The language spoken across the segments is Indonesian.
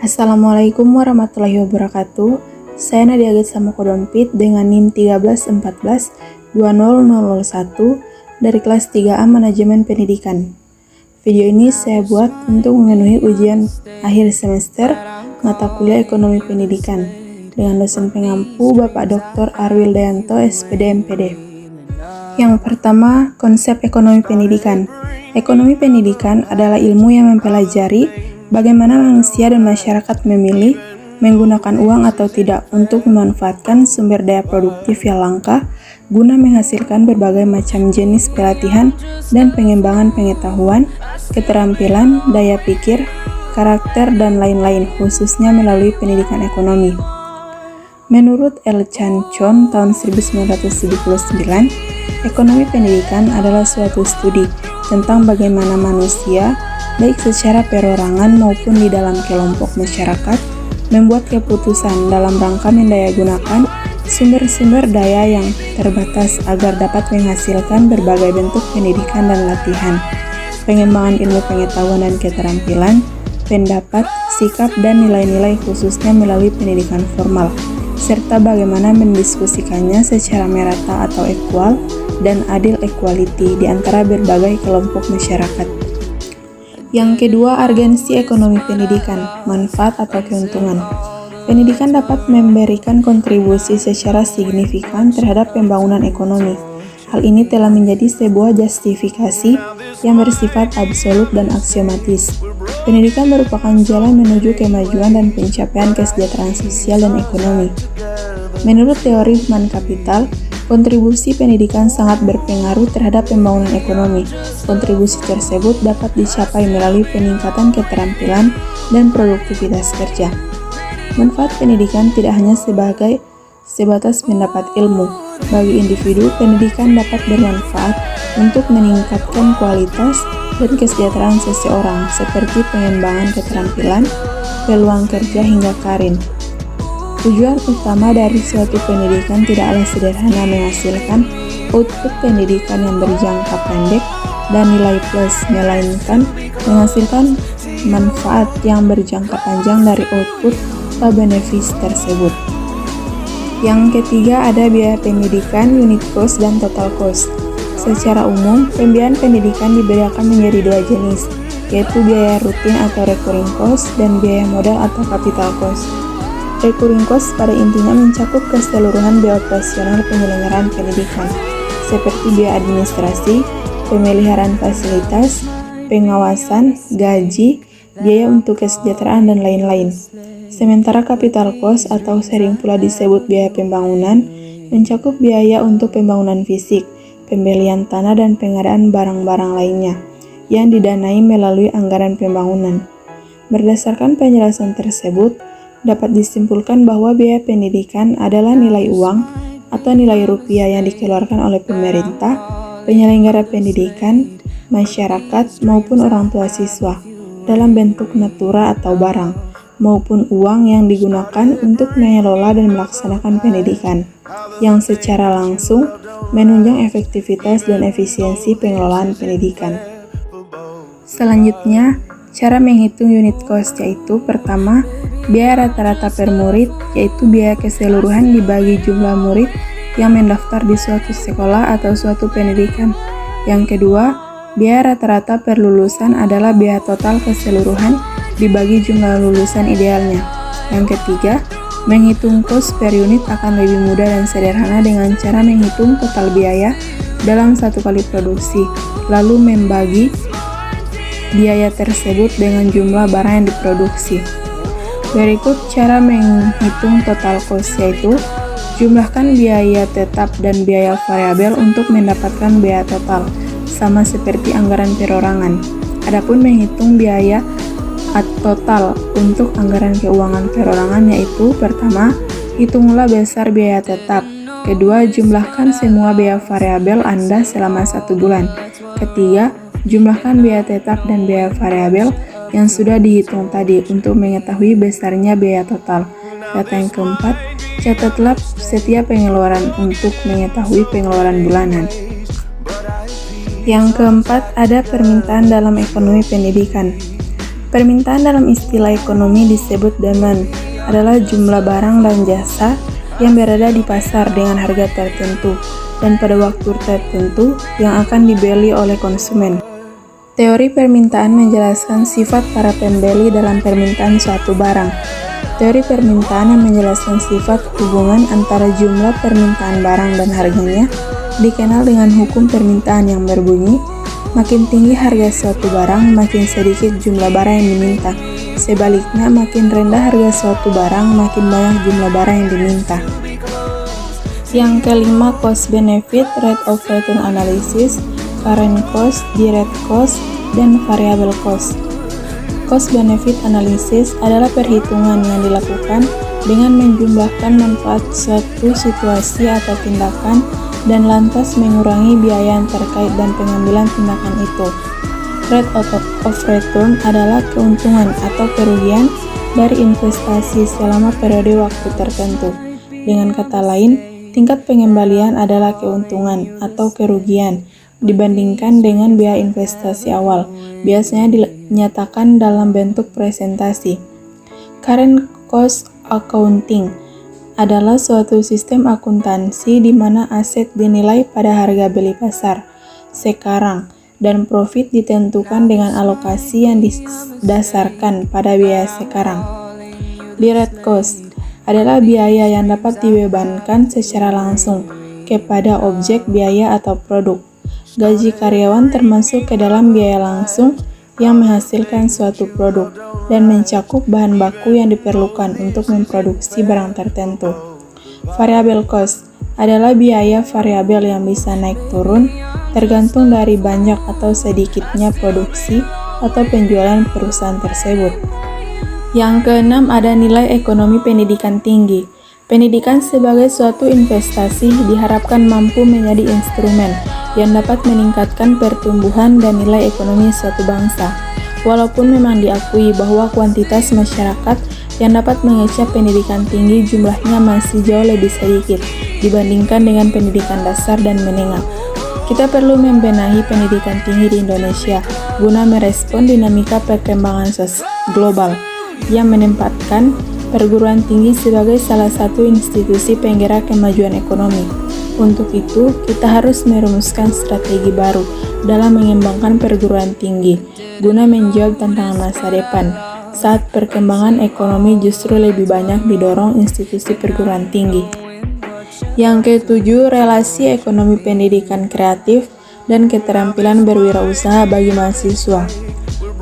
Assalamualaikum warahmatullahi wabarakatuh. Saya Nadia Getsama Kodompit dengan NIM 1314-20001 dari kelas 3A Manajemen Pendidikan. Video ini saya buat untuk memenuhi ujian akhir semester mata kuliah Ekonomi Pendidikan dengan dosen pengampu Bapak Dr. Arwil Dayanto, SPD MPD. Yang pertama, konsep ekonomi pendidikan. Ekonomi pendidikan adalah ilmu yang mempelajari bagaimana manusia dan masyarakat memilih, menggunakan uang atau tidak untuk memanfaatkan sumber daya produktif yang langka guna menghasilkan berbagai macam jenis pelatihan dan pengembangan pengetahuan, keterampilan, daya pikir, karakter, dan lain-lain, khususnya melalui pendidikan ekonomi. Menurut L. Chan Chon tahun 1979, ekonomi pendidikan adalah suatu studi tentang bagaimana manusia, baik secara perorangan maupun di dalam kelompok masyarakat, membuat keputusan dalam rangka mendayagunakan sumber-sumber daya yang terbatas agar dapat menghasilkan berbagai bentuk pendidikan dan latihan, pengembangan ilmu pengetahuan dan keterampilan, pendapat, sikap, dan nilai-nilai khususnya melalui pendidikan formal, serta bagaimana mendiskusikannya secara merata atau equal dan adil equality di antara berbagai kelompok masyarakat. Yang kedua, urgensi ekonomi pendidikan, manfaat atau keuntungan. Pendidikan dapat memberikan kontribusi secara signifikan terhadap pembangunan ekonomi. Hal ini telah menjadi sebuah justifikasi yang bersifat absolut dan aksiomatis. Pendidikan merupakan jalan menuju kemajuan dan pencapaian kesejahteraan sosial dan ekonomi. Menurut teori human capital, kontribusi pendidikan sangat berpengaruh terhadap pembangunan ekonomi. Kontribusi tersebut dapat dicapai melalui peningkatan keterampilan dan produktivitas kerja. Manfaat pendidikan tidak hanya sebatas mendapat ilmu. Bagi individu, pendidikan dapat bermanfaat untuk meningkatkan kualitas dan kesejahteraan seseorang, seperti pengembangan keterampilan, peluang kerja, hingga karir. Tujuan utama dari suatu pendidikan tidaklah sederhana menghasilkan output pendidikan yang berjangka pendek dan nilai plus, melainkan menghasilkan manfaat yang berjangka panjang dari output atau benefit tersebut. Yang ketiga, ada biaya pendidikan, unit cost, dan total cost. Secara umum, pembiayaan pendidikan dibedakan menjadi dua jenis, yaitu biaya rutin atau recurring cost dan biaya modal atau capital cost. Recurring cost pada intinya mencakup keseluruhan biaya operasional penyelenggaraan pendidikan, seperti biaya administrasi, pemeliharaan fasilitas, pengawasan, gaji, biaya untuk kesejahteraan, dan lain-lain. Sementara capital cost atau sering pula disebut biaya pembangunan mencakup biaya untuk pembangunan fisik, pembelian tanah, dan pengadaan barang-barang lainnya yang didanai melalui anggaran pembangunan. Berdasarkan penjelasan tersebut, dapat disimpulkan bahwa biaya pendidikan adalah nilai uang atau nilai rupiah yang dikeluarkan oleh pemerintah, penyelenggara pendidikan, masyarakat, maupun orang tua siswa dalam bentuk natura atau barang, maupun uang yang digunakan untuk mengelola dan melaksanakan pendidikan, yang secara langsung menunjang efektivitas dan efisiensi pengelolaan pendidikan. Selanjutnya, cara menghitung unit cost yaitu pertama, biaya rata-rata per murid, yaitu biaya keseluruhan dibagi jumlah murid yang mendaftar di suatu sekolah atau suatu pendidikan. Yang kedua, biaya rata-rata per lulusan adalah biaya total keseluruhan dibagi jumlah lulusan idealnya. Yang ketiga, menghitung cost per unit akan lebih mudah dan sederhana dengan cara menghitung total biaya dalam satu kali produksi, lalu membagi biaya tersebut dengan jumlah barang yang diproduksi. Berikut cara menghitung total cost, yaitu jumlahkan biaya tetap dan biaya variabel untuk mendapatkan biaya total, sama seperti anggaran perorangan. Adapun menghitung biaya total untuk anggaran keuangan perorangan yaitu pertama, hitunglah besar biaya tetap. Kedua, jumlahkan semua biaya variabel Anda selama 1 bulan. Ketiga, jumlahkan biaya tetap dan biaya variabel yang sudah dihitung tadi untuk mengetahui besarnya biaya total. Data yang keempat, catatlah setiap pengeluaran untuk mengetahui pengeluaran bulanan. Yang keempat, ada permintaan dalam ekonomi pendidikan. Permintaan dalam istilah ekonomi disebut demand adalah jumlah barang dan jasa yang berada di pasar dengan harga tertentu dan pada waktu tertentu yang akan dibeli oleh konsumen. Teori permintaan menjelaskan sifat para pembeli dalam permintaan suatu barang. Teori permintaan yang menjelaskan sifat hubungan antara jumlah permintaan barang dan harganya dikenal dengan hukum permintaan yang berbunyi, makin tinggi harga suatu barang, makin sedikit jumlah barang yang diminta. Sebaliknya, makin rendah harga suatu barang, makin banyak jumlah barang yang diminta. Yang kelima, cost benefit, rate of return analysis, current cost, direct cost, dan variable cost. Cost benefit analysis adalah perhitungan yang dilakukan dengan menjumlahkan manfaat suatu situasi atau tindakan dan lantas mengurangi biaya yang terkait dan pengambilan tindakan itu. Rate of return adalah keuntungan atau kerugian dari investasi selama periode waktu tertentu. Dengan kata lain, tingkat pengembalian adalah keuntungan atau kerugian dibandingkan dengan biaya investasi awal, biasanya dinyatakan dalam bentuk presentasi. Current cost accounting adalah suatu sistem akuntansi di mana aset dinilai pada harga beli pasar sekarang dan profit ditentukan dengan alokasi yang didasarkan pada biaya sekarang. Direct cost adalah biaya yang dapat dibebankan secara langsung kepada objek biaya atau produk. Gaji karyawan termasuk ke dalam biaya langsung yang menghasilkan suatu produk dan mencakup bahan baku yang diperlukan untuk memproduksi barang tertentu. Variable cost adalah biaya variabel yang bisa naik turun tergantung dari banyak atau sedikitnya produksi atau penjualan perusahaan tersebut. Yang keenam, ada nilai ekonomi pendidikan tinggi. Pendidikan sebagai suatu investasi diharapkan mampu menjadi instrumen yang dapat meningkatkan pertumbuhan dan nilai ekonomi suatu bangsa. Walaupun memang diakui bahwa kuantitas masyarakat yang dapat mengecap pendidikan tinggi jumlahnya masih jauh lebih sedikit dibandingkan dengan pendidikan dasar dan menengah. Kita perlu membenahi pendidikan tinggi di Indonesia guna merespon dinamika perkembangan global yang menempatkan perguruan tinggi sebagai salah satu institusi penggerak kemajuan ekonomi. Untuk itu, kita harus merumuskan strategi baru dalam mengembangkan perguruan tinggi guna menjawab tantangan masa depan saat perkembangan ekonomi justru lebih banyak didorong institusi perguruan tinggi. Yang ketujuh, relasi ekonomi pendidikan kreatif dan keterampilan berwirausaha bagi mahasiswa.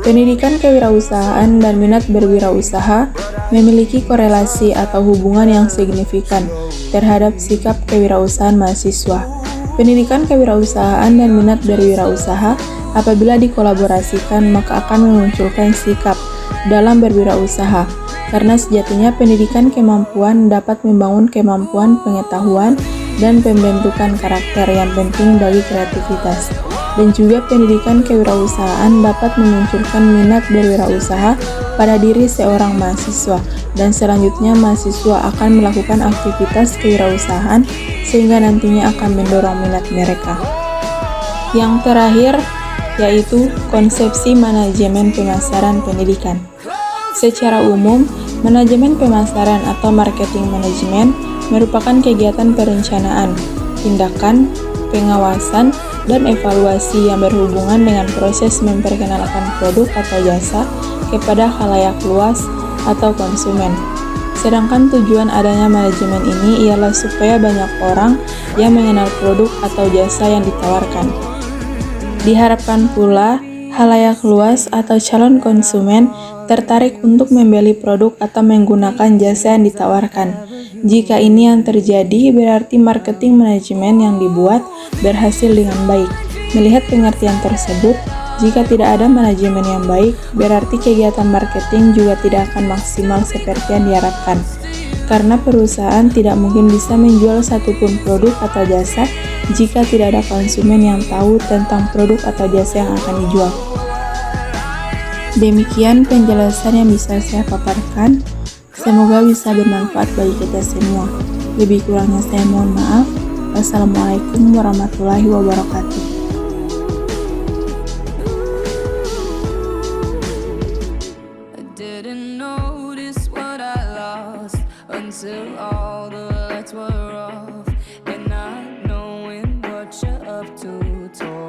Pendidikan kewirausahaan dan minat berwirausaha memiliki korelasi atau hubungan yang signifikan terhadap sikap kewirausahaan mahasiswa. Pendidikan kewirausahaan dan minat berwirausaha apabila dikolaborasikan maka akan memunculkan sikap dalam berwirausaha, karena sejatinya pendidikan kemampuan dapat membangun kemampuan pengetahuan dan pembentukan karakter yang penting bagi kreativitas. Dan juga pendidikan kewirausahaan dapat memunculkan minat berwirausaha pada diri seorang mahasiswa, dan selanjutnya mahasiswa akan melakukan aktivitas kewirausahaan sehingga nantinya akan mendorong minat mereka. Yang terakhir yaitu konsepsi manajemen pemasaran pendidikan. Secara umum, manajemen pemasaran atau marketing management merupakan kegiatan perencanaan, tindakan, pengawasan, dan evaluasi yang berhubungan dengan proses memperkenalkan produk atau jasa kepada khalayak luas atau konsumen. Sedangkan tujuan adanya manajemen ini ialah supaya banyak orang yang mengenal produk atau jasa yang ditawarkan. Diharapkan pula khalayak luas atau calon konsumen tertarik untuk membeli produk atau menggunakan jasa yang ditawarkan. Jika ini yang terjadi, berarti marketing manajemen yang dibuat berhasil dengan baik. Melihat pengertian tersebut, jika tidak ada manajemen yang baik, berarti kegiatan marketing juga tidak akan maksimal seperti yang diharapkan. Karena perusahaan tidak mungkin bisa menjual satupun produk atau jasa jika tidak ada konsumen yang tahu tentang produk atau jasa yang akan dijual. Demikian penjelasan yang bisa saya paparkan. Semoga bisa bermanfaat bagi kita semua. Lebih kurangnya saya mohon maaf. Wassalamualaikum warahmatullahi wabarakatuh. until all the lights were off, and not knowing what you're up to.